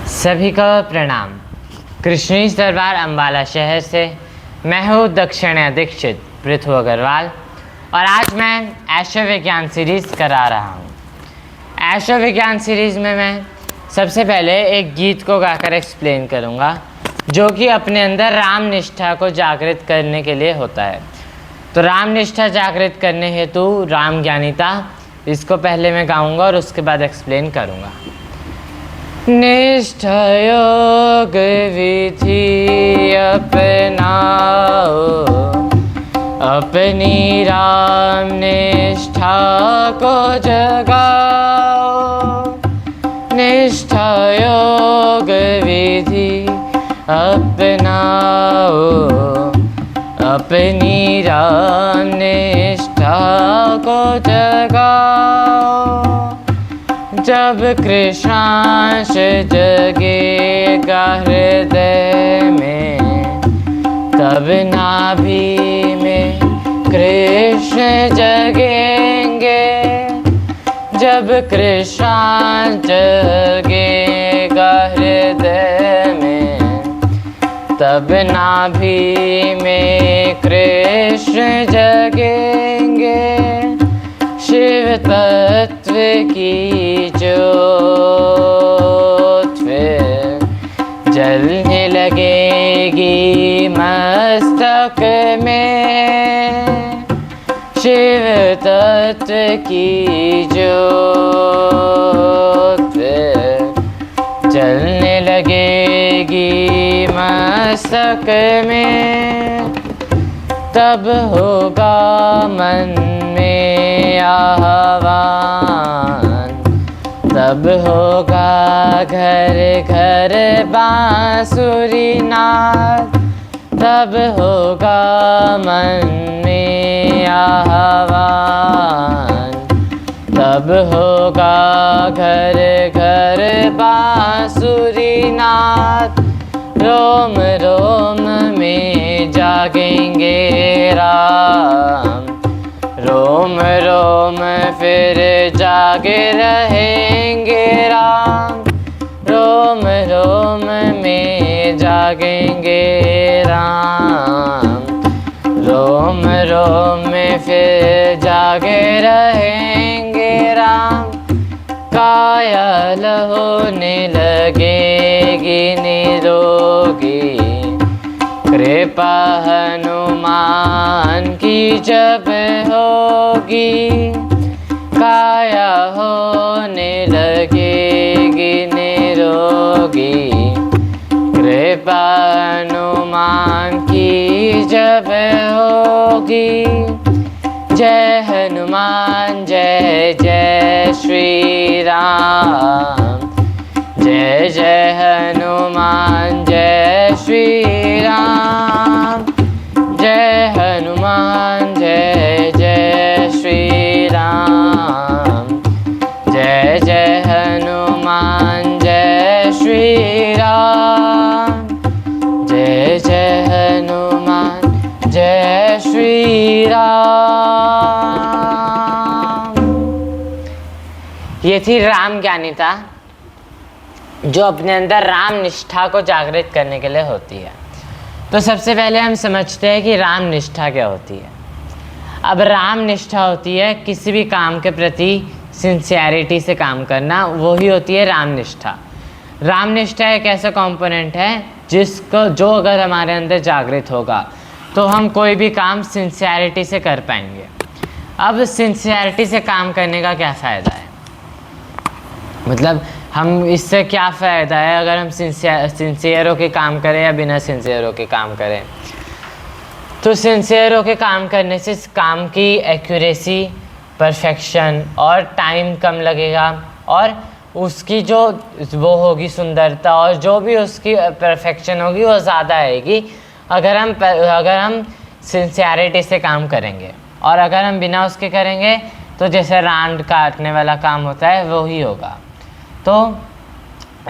सभी को प्रणाम। कृष्णेश दरबार अम्बाला शहर से मैं हूँ दक्षिण दीक्षित पृथु अग्रवाल और आज मैं एस्ट्रो विज्ञान सीरीज़ करा रहा हूँ। एस्ट्रो विज्ञान सीरीज़ में मैं सबसे पहले एक गीत को गाकर एक्सप्लेन करूँगा जो कि अपने अंदर राम निष्ठा को जागृत करने के लिए होता है। तो राम निष्ठा जागृत करने हेतु राम ज्ञानीता, इसको पहले मैं गाऊँगा और उसके बाद एक्सप्लेन करूँगा। निष्ठा योग विधि अपनाओ, अपनी राम निष्ठा को जगाओ। निष्ठा योग विधि अपनाओ, अपनी राम निष्ठा को जगाओ। जब कृष्णांश जगेगा हृदय में, तब नाभि में कृष्ण जगेंगे। जब कृष्णांश जगेगा हृदय में, तब नाभि में कृष्ण जगेंगे। शिव तत्व की ज्योत फिर जलने लगेगी मस्तक में। शिव तत्व की ज्योत फिर जलने लगेगी मस्तक में। तब होगा मन में आह्वान, तब होगा घर घर बांसुरी नाद। तब होगा मन में आह्वान, तब होगा घर घर बांसुरी नाद। रोम रोम में जागेंगे राम, रोम रोम फिर जागे रहेंगे राम। रोम रोम में जागेंगे राम, रोम रोम में फिर जागे रहेंगे राम। कायल होने लगेगी निरोगी, कृपा हनुमान की जब होगी। काया होने लगेगी निरोगी, कृपा हनुमान की जब होगी। जय हनुमान जय जय श्री राम, जय जय हनुमान जय श्री राम। जय हनुमान जय जय श्री राम, जय जय हनुमान जय श्री राम। जय जय हनुमान जय श्री राम। ये थी राम ज्ञानीता जो अपने अंदर राम निष्ठा को जागृत करने के लिए होती है। तो सबसे पहले हम समझते हैं कि राम निष्ठा क्या होती है। अब राम निष्ठा होती है किसी भी काम के प्रति सिंसियरिटी से काम करना, वो ही होती है राम निष्ठा। राम निष्ठा एक ऐसा कंपोनेंट है जिसको जो अगर हमारे अंदर जागृत होगा तो हम कोई भी काम सिंसियरिटी से कर पाएंगे। अब सिंसियरिटी से काम करने का क्या फ़ायदा है, मतलब हम इससे क्या फ़ायदा है अगर हम सिंसियर होकर काम करें या बिना सिंसियर होकर काम करें। तो सिंसियर होकर काम करने से काम की एक्यूरेसी, परफेक्शन और टाइम कम लगेगा और उसकी जो वो होगी सुंदरता और जो भी उसकी परफेक्शन होगी वो ज़्यादा आएगी अगर हम सिंसियरिटी से काम करेंगे। और अगर हम बिना उसके करेंगे तो जैसे रांड काटने वाला काम होता है वो ही होगा। तो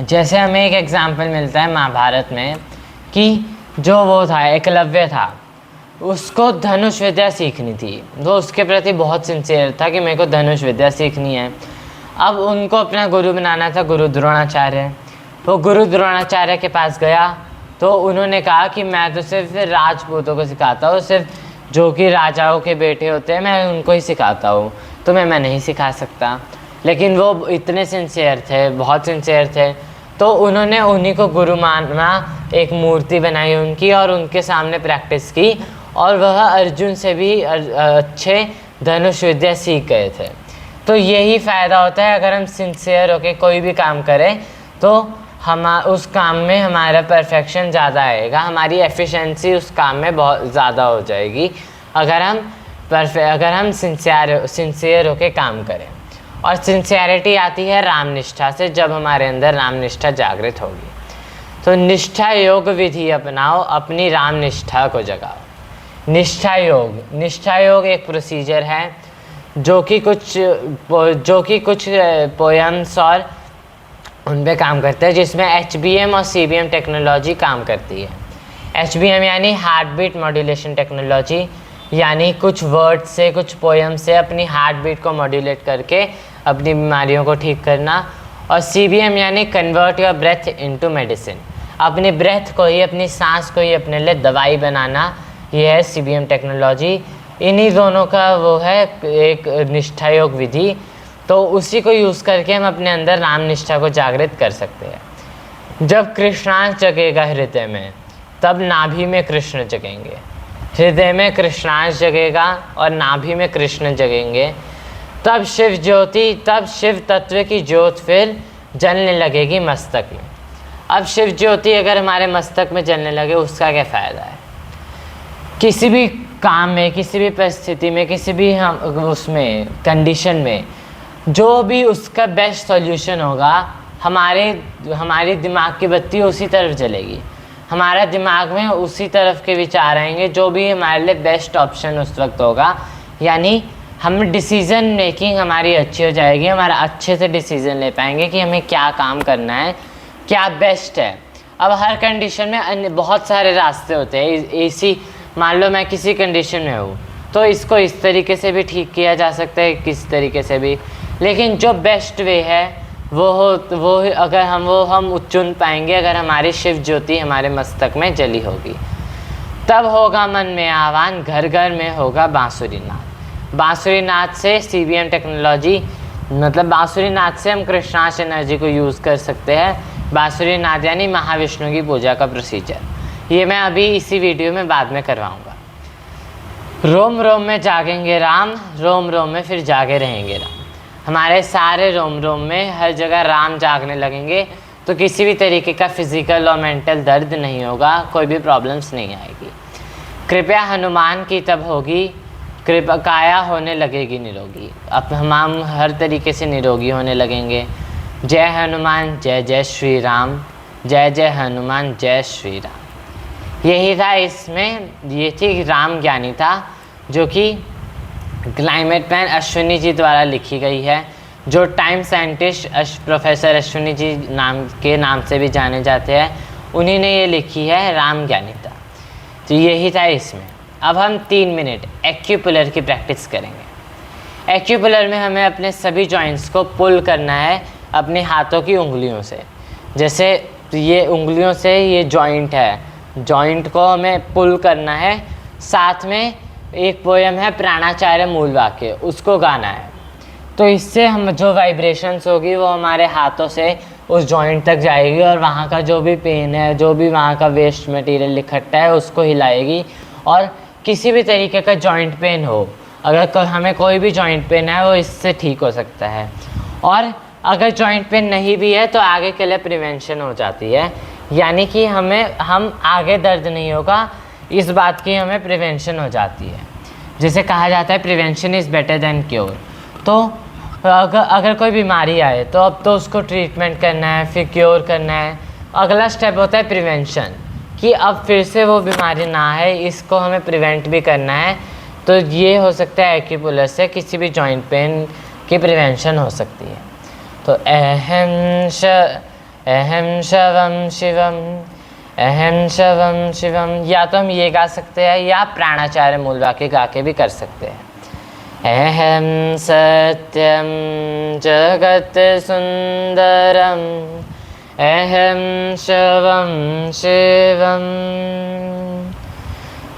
जैसे हमें एक एग्जाम्पल मिलता है महाभारत में कि जो वो था एकलव्य था, उसको धनुष विद्या सीखनी थी, वो उसके प्रति बहुत सिंसियर था कि मेरे को धनुष विद्या सीखनी है। अब उनको अपना गुरु बनाना था गुरु द्रोणाचार्य। वो गुरु द्रोणाचार्य के पास गया तो उन्होंने कहा कि मैं तो सिर्फ राजपूतों को सिखाता हूँ, सिर्फ जो कि राजाओं के बेटे होते हैं मैं उनको ही सिखाता हूँ, तुम्हें मैं नहीं सिखा सकता। लेकिन वो इतने सिंसियर थे, बहुत सिंसियर थे, तो उन्होंने उन्हीं को गुरु माना, एक मूर्ति बनाई उनकी और उनके सामने प्रैक्टिस की, और वह अर्जुन से भी अच्छे धनुष विद्या सीख गए थे। तो यही फ़ायदा होता है अगर हम सिंसियर होकर कोई भी काम करें तो हम उस काम में हमारा परफेक्शन ज़्यादा आएगा, हमारी एफिशिएंसी उस काम में बहुत ज़्यादा हो जाएगी अगर हम सिंसियर होकर काम करें। और सिंसियरिटी आती है रामनिष्ठा से, जब हमारे अंदर रामनिष्ठा जागृत होगी। तो निष्ठा योग विधि अपनाओ, अपनी रामनिष्ठा को जगाओ। निष्ठा योग एक प्रोसीजर है जो कि कुछ पोएम्स और उन पे काम करते हैं, जिसमें HBM और CBM टेक्नोलॉजी काम करती है। HBM यानी हार्ट बीट मॉड्यूलेशन टेक्नोलॉजी, यानी कुछ वर्ड से, कुछ पोएम से अपनी हार्ट बीट को मॉड्यूलेट करके अपनी बीमारियों को ठीक करना। और CBM यानी convert your breath into medicine, अपनी ब्रेथ को ही, अपनी सांस को ही अपने लिए दवाई बनाना, ये है CBM टेक्नोलॉजी। इन्हीं दोनों का वो है एक निष्ठा योग विधि। तो उसी को यूज़ करके हम अपने अंदर राम निष्ठा को जागृत कर सकते हैं। जब कृष्णांश जगेगा हृदय में, तब नाभि में कृष्ण जगेंगे। हृदय में कृष्णांश जगेगा और नाभि में कृष्ण जगेंगे, तब शिव तत्व की ज्योत फिर जलने लगेगी मस्तक में। अब शिव ज्योति अगर हमारे मस्तक में जलने लगे, उसका क्या फ़ायदा है? किसी भी काम में, किसी भी परिस्थिति में, किसी भी हम उसमें कंडीशन में जो भी उसका बेस्ट सॉल्यूशन होगा, हमारे दिमाग की बत्ती उसी तरफ जलेगी, हमारा दिमाग में उसी तरफ के विचार आएंगे जो भी हमारे लिए बेस्ट ऑप्शन उस वक्त होगा। यानी हम डिसीज़न मेकिंग हमारी अच्छी हो जाएगी, हमारा अच्छे से डिसीज़न ले पाएंगे कि हमें क्या काम करना है, क्या बेस्ट है। अब हर कंडीशन में अन्य बहुत सारे रास्ते होते हैं। इसी मान लो मैं किसी कंडीशन में हूँ तो इसको इस तरीके से भी ठीक किया जा सकता है, किस तरीके से भी, लेकिन जो बेस्ट वे है वो अगर हम चुन पाएंगे अगर हमारी शिव ज्योति हमारे मस्तक में जली होगी। तब होगा मन में आह्वान, घर घर में होगा बांसुरी नाद। बांसुरी नाद से CBM टेक्नोलॉजी, मतलब बांसुरी नाद से हम कृष्णांश एनर्जी को यूज़ कर सकते हैं। बांसुरी नाद यानी महाविष्णु की पूजा का प्रोसीजर, ये मैं अभी इसी वीडियो में बाद में करवाऊँगा। रोम रोम में जागेंगे राम, रोम रोम में फिर जागे रहेंगे राम। हमारे सारे रोम रोम में हर जगह राम जागने लगेंगे तो किसी भी तरीके का फिज़िकल और मेंटल दर्द नहीं होगा, कोई भी प्रॉब्लम्स नहीं आएगी। कृपया हनुमान की तब होगी, कृपा काया होने लगेगी निरोगी। अब हम हर तरीके से निरोगी होने लगेंगे। जय हनुमान जय जय श्री राम, जय जय हनुमान जय श्री राम। यही था इसमें, ये थी राम ज्ञानी था, जो कि क्लाइमेट प्लान अश्विनी जी द्वारा लिखी गई है, जो time scientist professor Ashwini ji नाम से भी जाने जाते हैं। उन्हीं ने ये लिखी है राम ज्ञानीता। तो यही था इसमें। अब हम 3 मिनट एक्यूपुलर की प्रैक्टिस करेंगे। एक्यूपुलर में हमें अपने सभी जॉइंट्स को पुल करना है अपने हाथों की उंगलियों से। जैसे ये उंगलियों से ये जॉइंट है, जॉइंट को हमें पुल करना है। साथ में एक पोएम है प्राणाचार्य मूल वाक्य, उसको गाना है। तो इससे हम जो वाइब्रेशंस होगी वो हमारे हाथों से उस जॉइंट तक जाएगी और वहाँ का जो भी पेन है, जो भी वहाँ का वेस्ट मटेरियल इकट्ठा है, उसको हिलाएगी। और किसी भी तरीके का जॉइंट पेन हो, अगर हमें कोई भी जॉइंट पेन है, वो इससे ठीक हो सकता है। और अगर जॉइंट पेन नहीं भी है तो आगे के लिए प्रिवेंशन हो जाती है, यानी कि हम आगे दर्द नहीं होगा, इस बात की हमें प्रिवेंशन हो जाती है। जैसे कहा जाता है prevention is better than cure. तो अगर कोई बीमारी आए तो अब तो उसको ट्रीटमेंट करना है, फिर क्योर करना है। अगला स्टेप होता है प्रिवेंशन, कि अब फिर से वो बीमारी ना आए, इसको हमें प्रिवेंट भी करना है। तो ये हो सकता है एक्यूपुलर से किसी भी जॉइंट पेन की प्रिवेंशन हो सकती है। तो अहम शवम शिवम, अहम शवम शिवम, या तो हम ये गा सकते हैं या प्राणाचार्य मूल वाक्य गा के भी कर सकते हैं। अहम सत्यम जगत सुंदरम, अहं शवं शिवं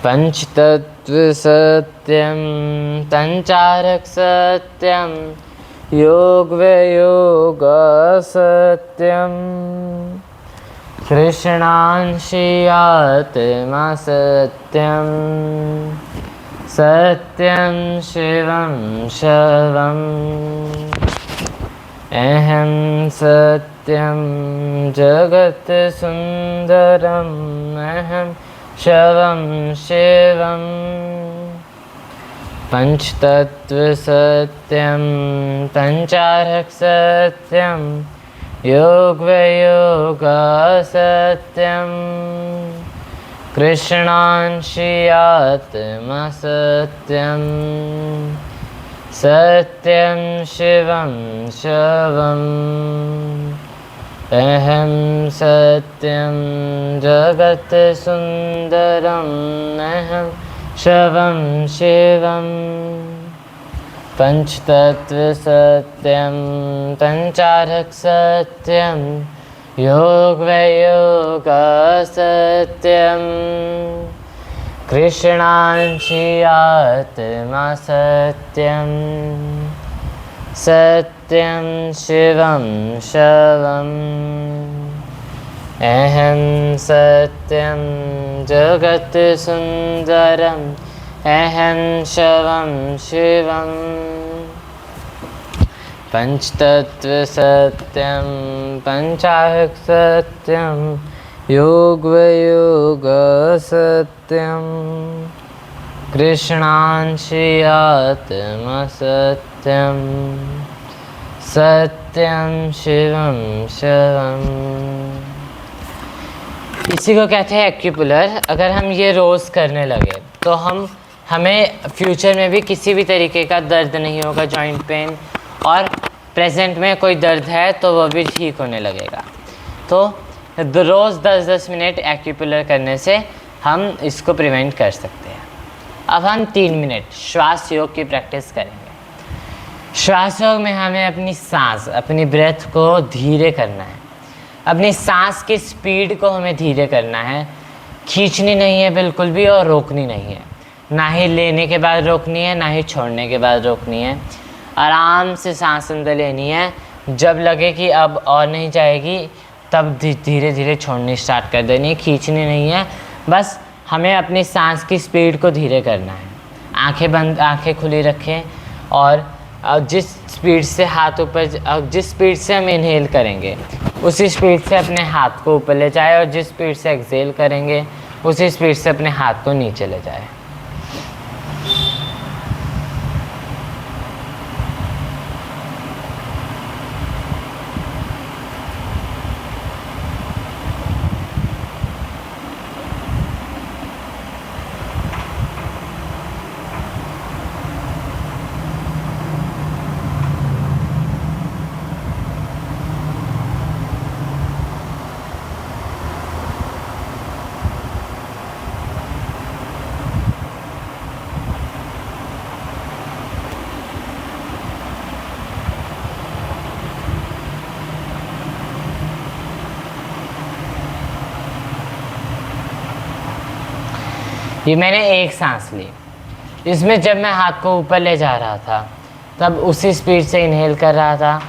पंचतत्वसत्यं तंचारक सत्यं योगवियोगसत्यं कृष्णांशियात्मा सत्यं सत्यं शिवं शवम् अहं सत्यं जगत् सुन्दरम् अहं शवं शिवं पंचतत्वसत्यं पंचारक सत्यं योगवियोगसत्यं कृष्णांशियात्मा सत्यं सत्यं शिवं शवम् अहं सत्यं जगत् सुन्दरम् अहं शवं शिवं पंचतत्वसत्यं पंचारक सत्यं योगवियोगसत्यं कृष्णांशियात्मा सत्यं सत्यं शिवं शवम् अहं सत्यं जगत् सुन्दरम् अहं शवं शिवं पंचतत्वसत्यं पंचारक सत्यं योगवियोगसत्यं कृष्णांशियात्मा सत्यं सत्यं शिवं शवम्। इसी को कहते हैं एक्यूपुलर। अगर हम ये रोज़ करने लगे तो हमें फ्यूचर में भी किसी भी तरीके का दर्द नहीं होगा, जॉइंट पेन, और प्रेजेंट में कोई दर्द है तो वो भी ठीक होने लगेगा। तो रोज़ 10-10 मिनट एक्यूपुलर करने से हम इसको प्रिवेंट कर सकते हैं। अब हम 3 मिनट श्वास योग की प्रैक्टिस करेंगे। श्वास योग में हमें अपनी सांस, अपनी ब्रेथ को धीरे करना है। अपनी सांस की स्पीड को हमें धीरे करना है, खींचनी नहीं है बिल्कुल भी और रोकनी नहीं है। ना ही लेने के बाद रोकनी है, ना ही छोड़ने के बाद रोकनी है। आराम से सांस अंदर लेनी है, जब लगे कि अब और नहीं जाएगी तब धीरे धीरे छोड़नी स्टार्ट कर देनी है, खींचनी नहीं है। बस हमें अपनी सांस की स्पीड को धीरे करना है। आंखें बंद, आंखें खुली रखें और जिस स्पीड से हाथ ऊपर, जिस स्पीड से हम इनहेल करेंगे उसी स्पीड से अपने हाथ को ऊपर ले जाए, और जिस स्पीड से एक्सहेल करेंगे उसी स्पीड से अपने हाथ को नीचे ले जाए। ये मैंने एक सांस ली, इसमें जब मैं हाथ को ऊपर ले जा रहा था तब उसी स्पीड से इनहेल कर रहा था,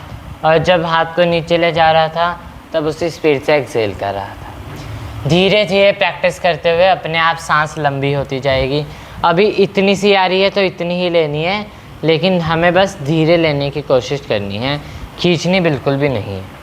और जब हाथ को नीचे ले जा रहा था तब उसी स्पीड से एक्सहेल कर रहा था। धीरे धीरे प्रैक्टिस करते हुए अपने आप सांस लंबी होती जाएगी। अभी इतनी सी आ रही है तो इतनी ही लेनी है, लेकिन हमें बस धीरे लेने की कोशिश करनी है, खींचनी बिल्कुल भी नहीं है।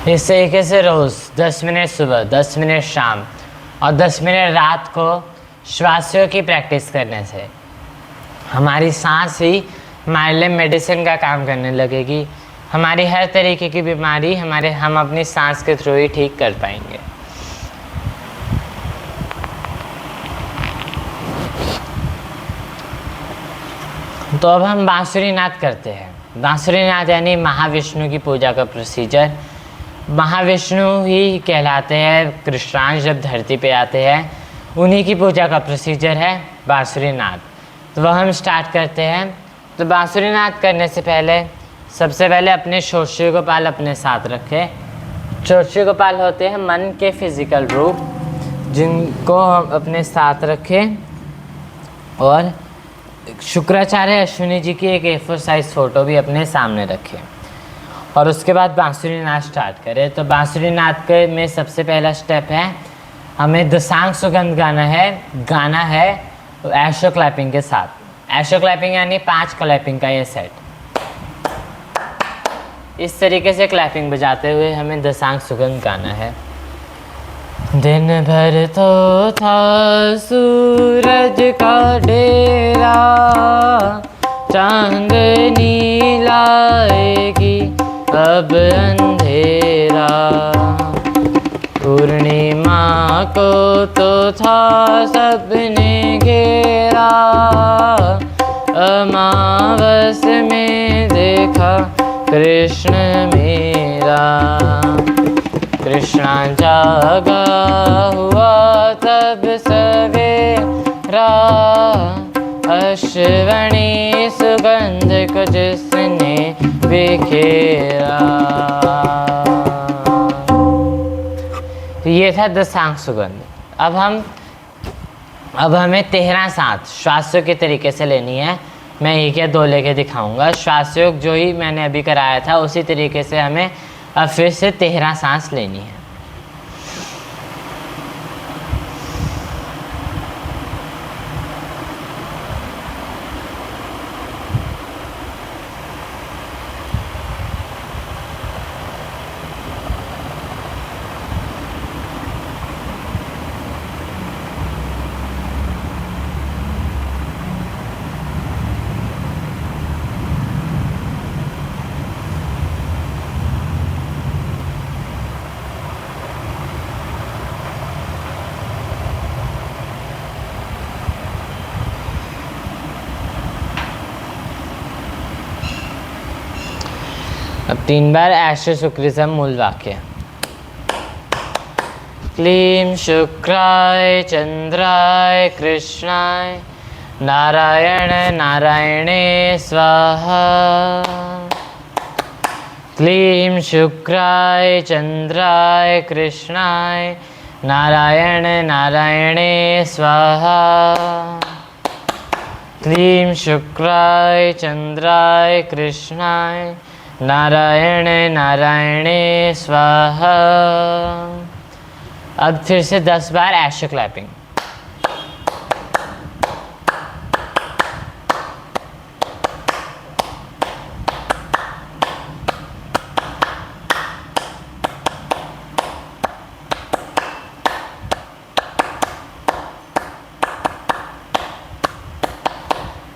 इस तरीके से रोज़ 10 मिनट सुबह, 10 मिनट शाम और 10 मिनट रात को श्वासों की प्रैक्टिस करने से हमारी सांस ही हमारे लिए मेडिसिन का काम करने लगेगी। हमारी हर तरीके की बीमारी हम अपनी सांस के थ्रू ही ठीक कर पाएंगे। तो अब हम बांसुरी नाद करते हैं। बांसुरी नाद यानी महाविष्णु की पूजा का प्रोसीजर। महाविष्णु ही कहलाते हैं कृष्णांश जब धरती पे आते हैं, उन्हीं की पूजा का प्रोसीजर है बांसुरी नाद। तो वह हम स्टार्ट करते हैं। तो बांसुरी नाद करने से पहले सबसे पहले अपने षोडशी गोपाल अपने साथ रखें। षोडशी गोपाल होते हैं मन के फिजिकल रूप, जिनको हम अपने साथ रखें। और शुक्राचार्य अश्विनी जी की एक A4 साइज फ़ोटो भी अपने सामने रखें। और उसके बाद बांसुरी नाद स्टार्ट करें। तो बांसुरी नाद के में सबसे पहला स्टेप है, हमें दशांग सुगंध गाना है एशो क्लैपिंग के साथ। एशो क्लैपिंग यानी 5 क्लैपिंग का ये सेट। इस तरीके से क्लैपिंग बजाते हुए हमें दशांग सुगंध गाना है। दिन भर तो था सूरज का डेरा, चांदनी लाएगी अब अंधेरा। पूर्णिमा को तो था सबने घेरा, अमावस में देखा कृष्ण मेरा। कृष्णा जागा हुआ तब सवेरा, अश्वनी सुगंध को जिसने बिखेरा। ये था दशांग सुगंध। अब हमें 13 सांस श्वासों के तरीके से लेनी है। मैं एक या दो लेके दिखाऊंगा। श्वासयोग जो ही मैंने अभी कराया था उसी तरीके से हमें अब फिर से 13 सांस लेनी है। अब 3 बार ऐश्वर्य शुक्रिज्म मूल वाक्य। क्लीं शुक्राय चंद्राय कृष्णाय नारायण नारायणे स्वाहा। क्लीं शुक्राय चंद्राय कृष्णाय नारायण नारायणे स्वाहा। क्लीं शुक्राय चंद्राय कृष्णाय नारायण नारायणे स्वाहा। अब फिर से 10 बार ऐशो क्लैपिंग।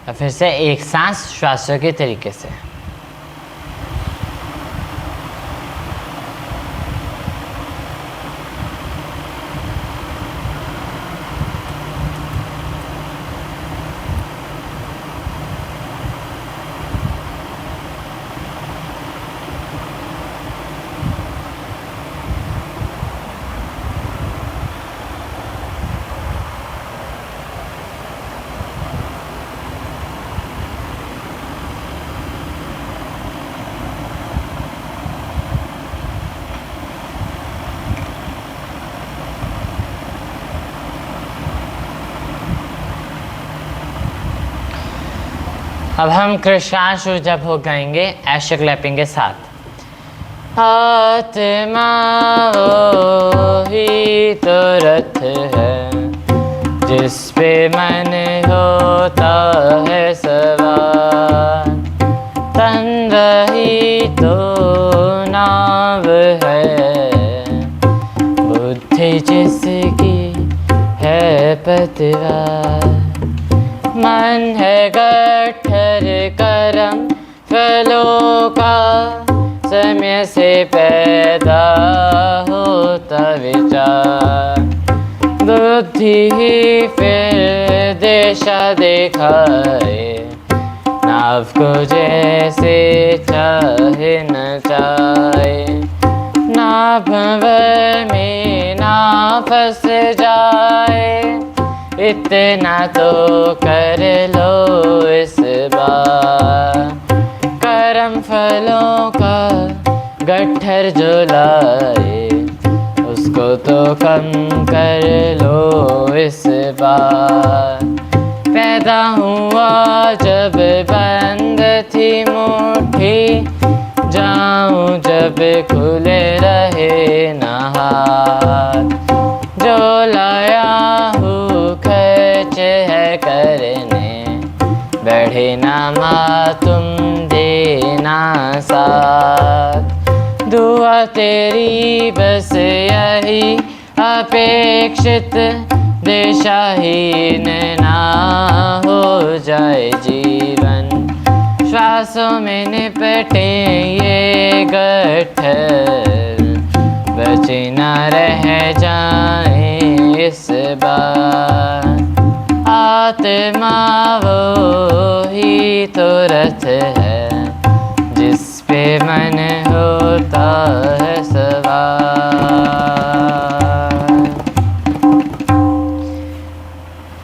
अब फिर से एक सांस श्वासों के तरीके से। अब हम कृष्णांश जब हो गाएंगे ऐशो क्लैपिंग के साथ। आत्मा वो ही तो रथ है जिस पे मन होता है सवार, तन रही तो नाव है जिसकी है पतवार। मन है गट्ठर करम फलों का, समय से पैदा होता विचार। बुद्धि ही फिर दिशा दिखाए, नाव को जैसे चाहे नचाए। ना भंवर में ना फंस जाए, इतना तो कर लो इस बार। करम फलों का गट्ठर जो लाए, उसको तो कम कर लो इस बार। पैदा हुआ जब बंद थी मुट्ठी, जाऊं जब खुले रहे ना हाथ। जो लाया हूँ खर्च है करने, बढ़े ना माँ तुम देना साथ। दुआ तेरी बस यही अपेक्षित, दिशाहीन ना हो जाए जीवन। श्वासों में निपटे ये गट्ठर, बचे ना रह जाए इस बार। आत्मा वो ही तो रथ है, जिस पे मन होता है सवार।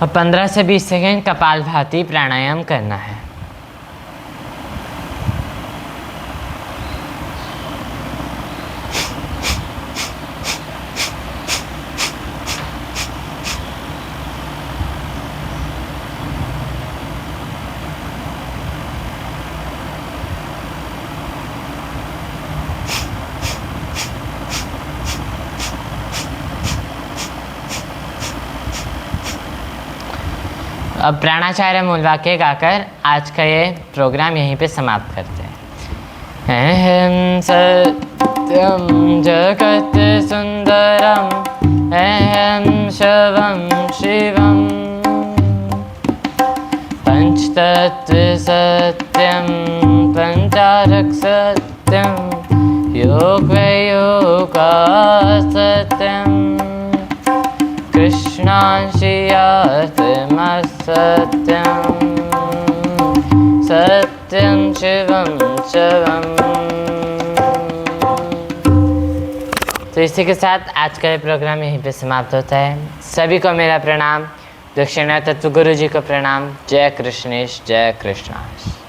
अब 15 से 20 सेकेंड कपालभाति प्राणायाम करना है। अब प्राणाचार्य मूल वाक्य गाकर आज का ये प्रोग्राम यहीं पे समाप्त करते हैं। अहं सत्यम जगत सुंदरम, अहं शवम शिवम, पंचतत्व सत्यम पंचारक सत्यम, योग वयोगा सत्यम, कृष्णांशियात्मा सत्यम, सत्यम शिवम शिवम। तो इसी के साथ आज का ये प्रोग्राम यहीं पे समाप्त होता है। सभी को मेरा प्रणाम, दक्षिणा तत्व गुरु जी को प्रणाम। जय कृष्णेश, जय कृष्णाश।